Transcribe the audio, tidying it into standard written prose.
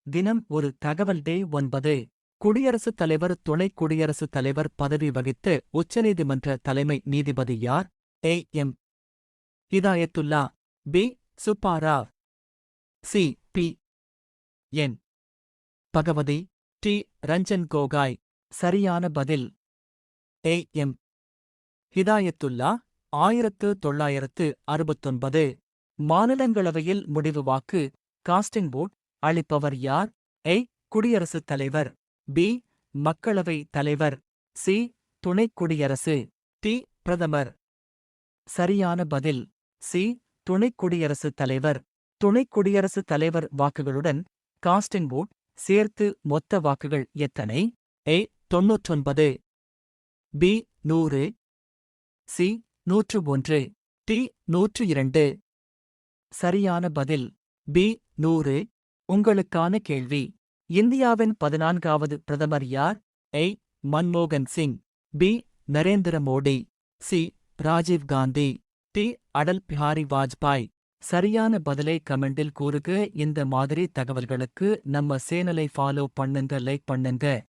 தினம் ஒரு தகவல் டே 9. குடியரசுத் தலைவர் துணை குடியரசுத் தலைவர் பதவி வகித்த உச்சநீதிமன்ற தலைமை நீதிபதி யார்? A. M. Hidayatullah. B. Subbarao. C. P. N. Bhagwati. D. Ranjan Gogoi. சரியான பதில் ஏ. எம். ஹிதாயத்துல்லா. 1969. மாநிலங்களவையில் முடிவு வாக்கு காஸ்டிங் வோட் அளிப்பவர் யார்? ஏ. குடியரசுத் தலைவர். பி. மக்களவை தலைவர். சி. துணை குடியரசு. டி. பிரதமர். சரியான பதில் சி. துணை குடியரசுத் தலைவர். துணை குடியரசுத் தலைவர் வாக்குகளுடன் காஸ்டிங் வோட் சேர்த்து மொத்த வாக்குகள் எத்தனை? ஏ. 99. பி. 100. சி. 101. டி. 102. சரியான பதில் பி. 100. உங்களுக்கான கேள்வி. இந்தியாவின் 14வது பிரதமர் யார்? ஏ. மன்மோகன் Singh. B. Narendra Modi. C. Rajiv Gandhi. D. Atal Bihari Vajpayee. சரியான பதிலை கமெண்டில் கூறுக. இந்த மாதிரி தகவல்களுக்கு நம்ம சேனலை ஃபாலோ பண்ணுங்க, லைக் பண்ணுங்க.